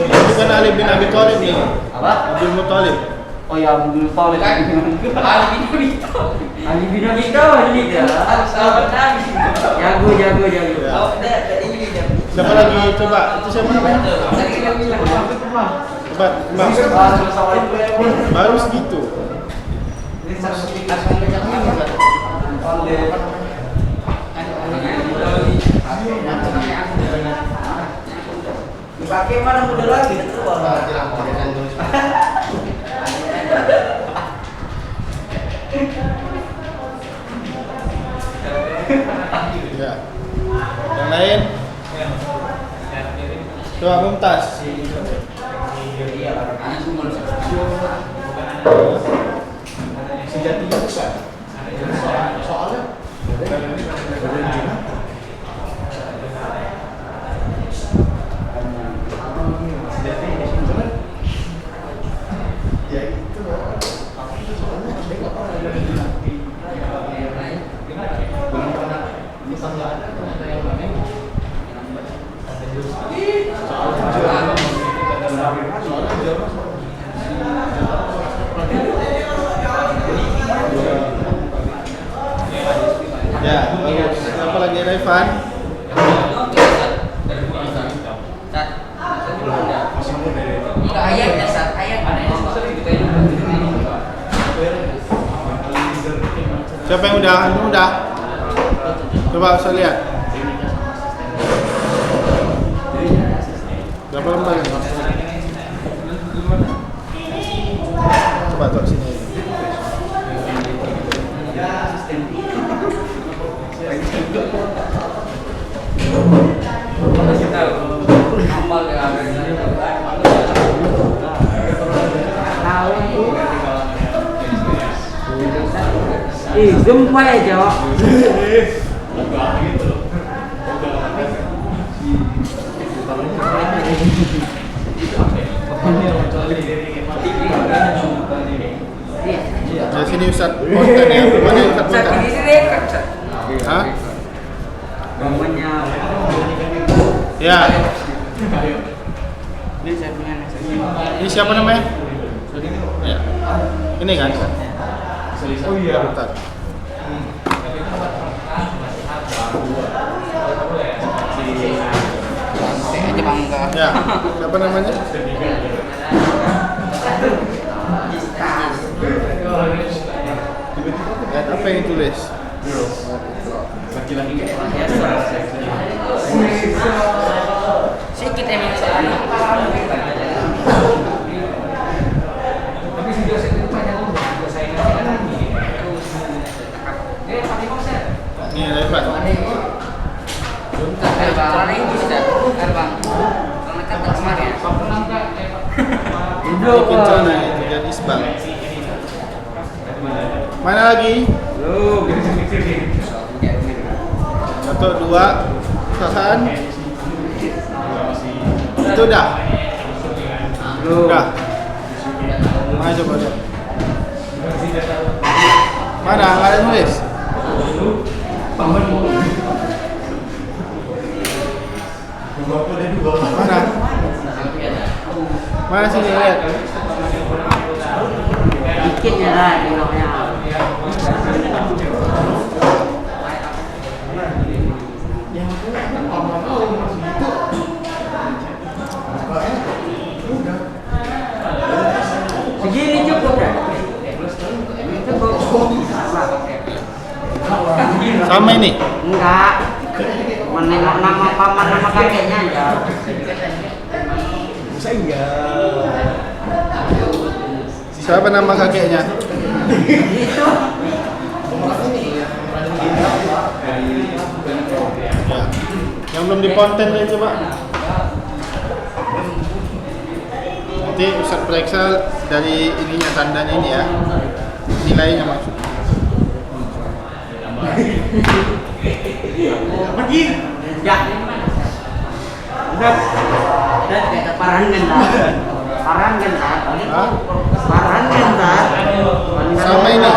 Bukan Ali bin Abi Thalib nih. Apa? Abdul Muthalib. Oh ya, Abdul Thalib. Ali bin Abi Thalib juga. Jago. Ya. Siapa lagi? Coba. Itu siapa namanya? Coba. Baru segitu. Dipakai mana muda lagi itu. Ya. Yang lain? Coba Mumtaz. Sejatinya bukan. Soalnya ya itu soalnya dia nggak pernah ada di belum pernah misal nggak ada yang lain Ya, bagus. Apa lagi Revan? Siapa yang udah? Anu udah? Coba saya lihat. Berapa lembar ini? Coba taruh sini. Gempa ya jawab. Di sini Ustaz konten ya. Mana Ustaz konten? Hah? Namanya. Ya. Ini saya punya. Ini siapa namanya? Ya. Ini kan? oh iya Bentar. Ya, siapa namanya? Dan apa yang ditulis? Sedikit emang soalnya. Tapi si Joseph itu banyak tuh saya lagi. Ini Revan. Ini kencana itu dan Isbal. Mana lagi? Satu, dua, Sahan. Itu udah. Udah. Mana coba lihat. Mana? Nggak ada nulis. Mana? Mana sini lihat? Dikitnya lah tengoknya. Segini cukup dah. Cukup. Sama ini? Enggak. Menengok nama paman nama kakeknya aja. Siapa nama kakeknya? Itu. Ya. Yang belum di konten deh coba. Nanti Ustaz periksa dari ininya tandanya ini ya. Nilainya maksudnya. Pergi. Ya. Udah. Udah kayak parangan dah. Parangan dah. Hah? Parangan dah. Sama ini.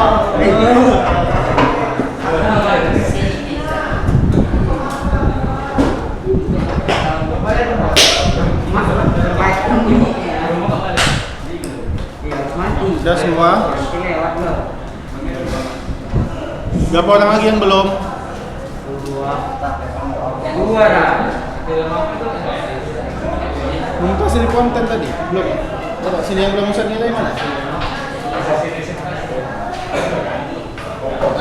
Udah semua. Ini lewat loh. Berapa orang lagi yang belum? Dua dah. Belum kasih di konten tadi? Belum? Coba sini yang belum usah nilai mana?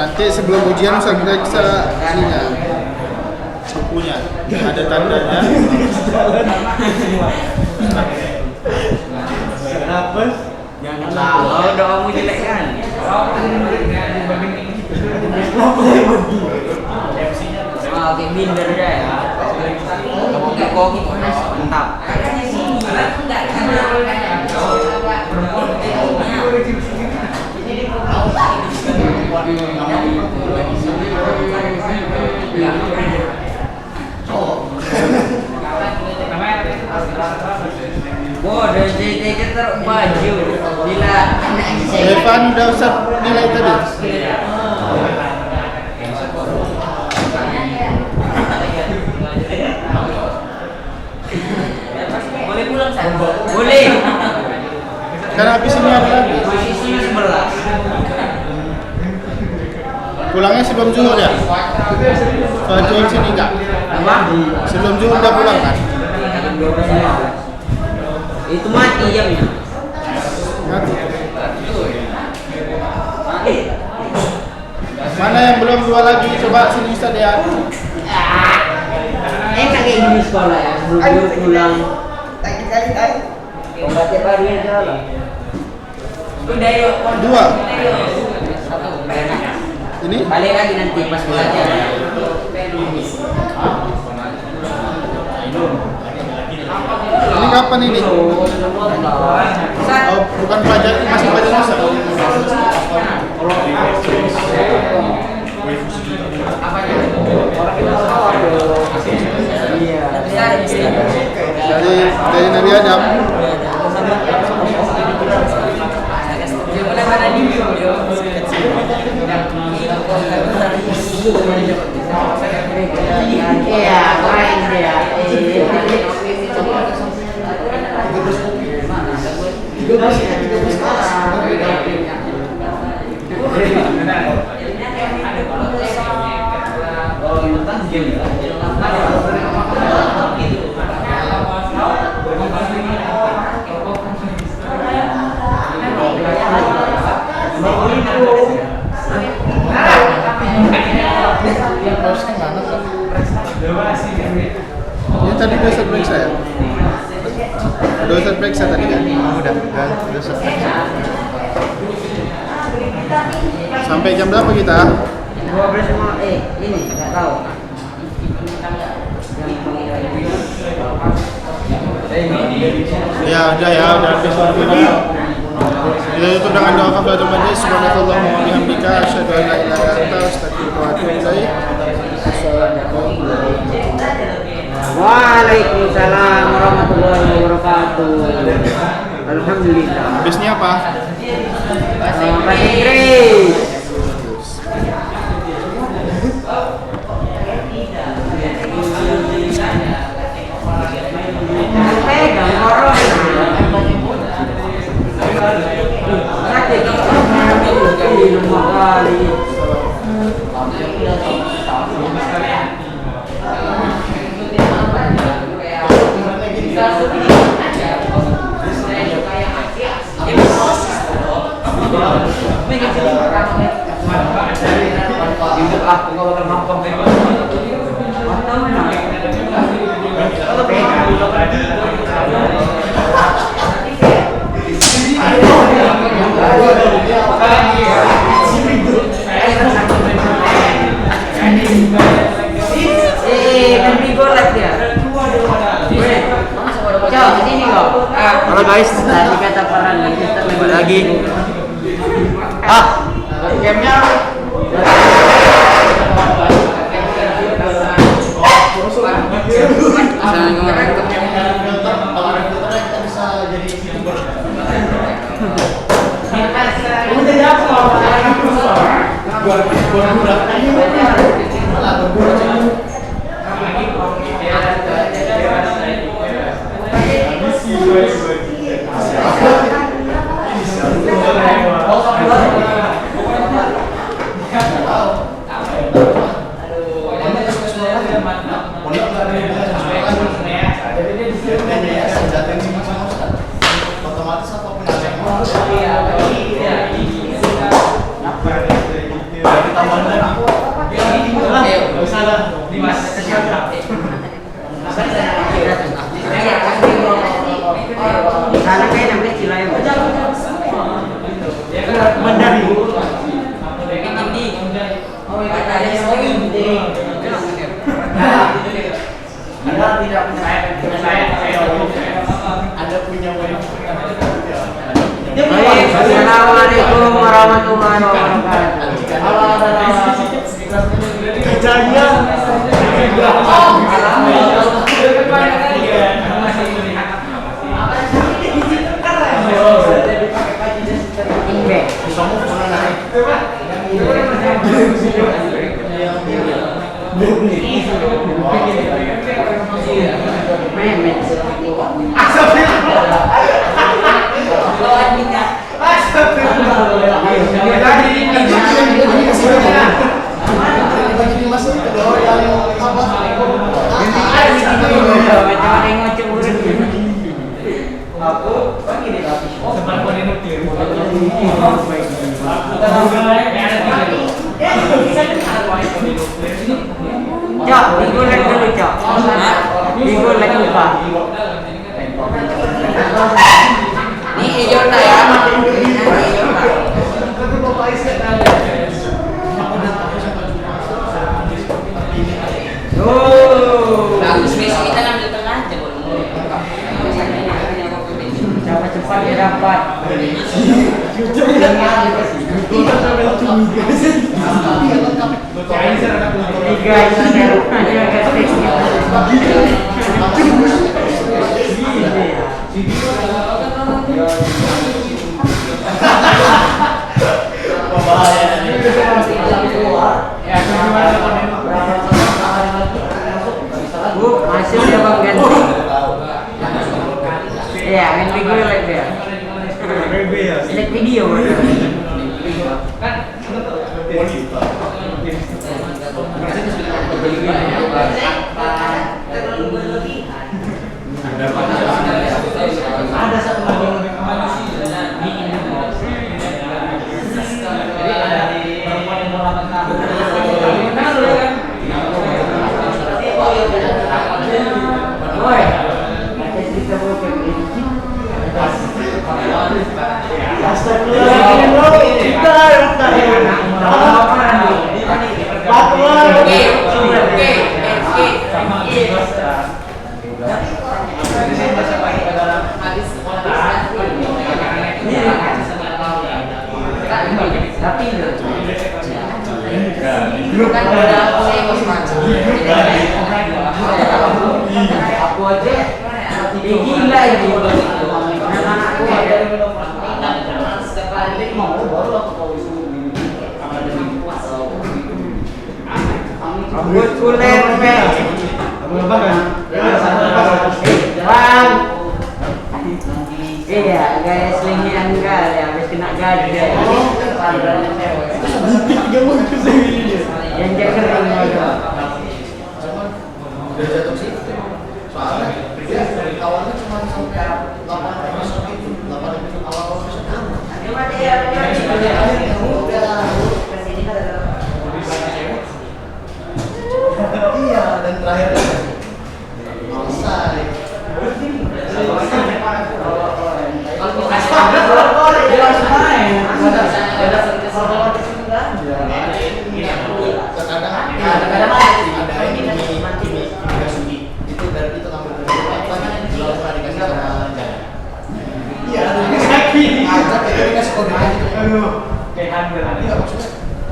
Nanti sebelum ujian usah periksa ininya, bukunya. Ada tandanya. Kenapa? Jangan tahu doamu jelek kan? Oke, minder dah ya. Oke, koki mantap. Wah, dari JT taruh baju. Gila. Evan udah usah nilai tadi. Boleh pulang saya? Boleh. Kan habis ini ada lagi. Posisi 11. Pulangnya sebelum zuhur ya? Soal zuhur sini enggak? Apa? Sebelum zuhur udah pulang kan? 12.15. Itu mati jamnya. Mati. Mana yang belum dua lagi? Coba sini Ustaz ya. Enak kayak gini sekolah ya, sebelum pulang. Obat tiap hari aja lah. Udah yuk. Dua. Ini? Balik lagi nanti pas belajar. Ini kapan ini? Oh, bukan pelajar, masih pelajar masa? Dari Nabi Adam. Iya, keren dia. Ini tadi udah Ustaz periksa ya? Udah Ustaz periksa tadi kan? Udah Ustaz periksa. Sampai jam berapa kita? 12 ini nggak tahu. Ya udah habis waktu ini. Kita tutup dengan doa kafaratul majlis. Subhanakallahumma wa bihamdika asyhadu an la ilaha illa anta astaghfiruka wa atubu ilaik. Waalaikumsalam warahmatullahi wabarakatuh. Alhamdulillah. Habisnya apa? Bahasa Inggris. Pegang orang. Sakit. Lama kali. Aku gak bakal mampang kayak halo guys, tadi kata Farhan kita main lagi. Gamenya Ini Sana kayak nang kecil aja. Mandari. Anda tidak punya Anda punya web. Assalamualaikum warahmatullahi wabarakatuh. Kejadian. Cok, digulai dulu cok. Digulai lupa. Ini hijau tak ya? Bagus besok kita ngambil tengah aja boleh. Siapa cepat dia dapat. Tiga Bu, masih udah bang ganti. Iya, main video like dia. Select video. Ada satu lagi yang lebih kemarin sih. Jadi ada perempuan yang mau 8 tahun. Woi, ada cerita bokep ini. Tapi kan udah aku aja gila ini anak-anakku ada mau baru aku tahu rambut kulit bang iya gaya selingian enggak ya habis kena gajah yang jaga kering Udah jatuh sih. Soalnya dari awalnya cuma sampai 8 episode itu, 8 episode awal episode iya, dan terakhir selesai.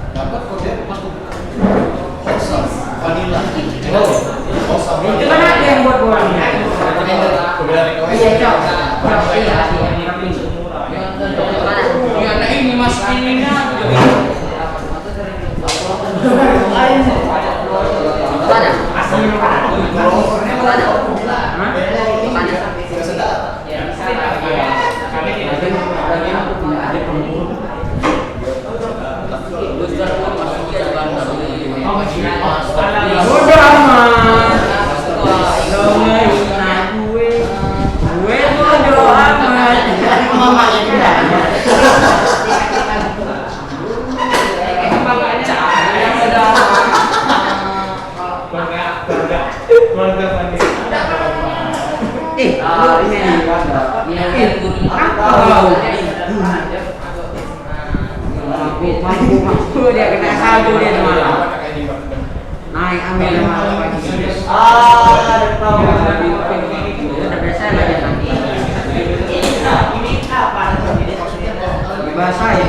Dapat kode masuk Hosa vanilla. Hosa itu kan ada yang buat bolanya iya cok iya ini mas ini bodoh amat gue bodoh amat Mantap Andi. Mampu dia kena salju dia cuma naik ambil malam pagi. Udah biasa lah dia nanti. Bahasa ya.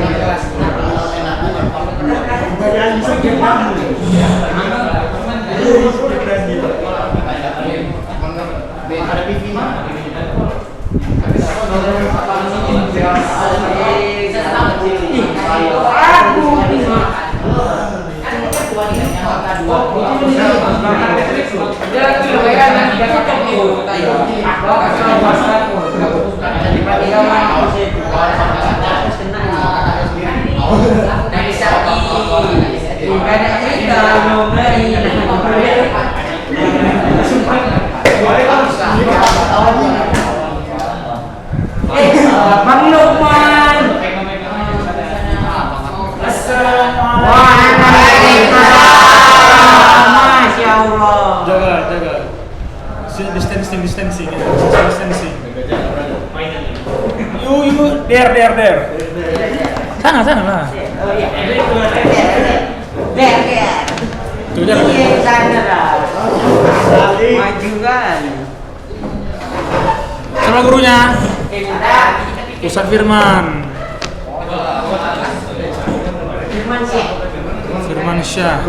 Ada pipinya. Bang Lukman. Masya Allah. Jaga. Distancing. Yuk, der. Sana lah. Oh iya. Tuh jalan. Iya, sana dah. Maju kan. Sama gurunya. Ustaz Firman. Firman sih. Firman Syah.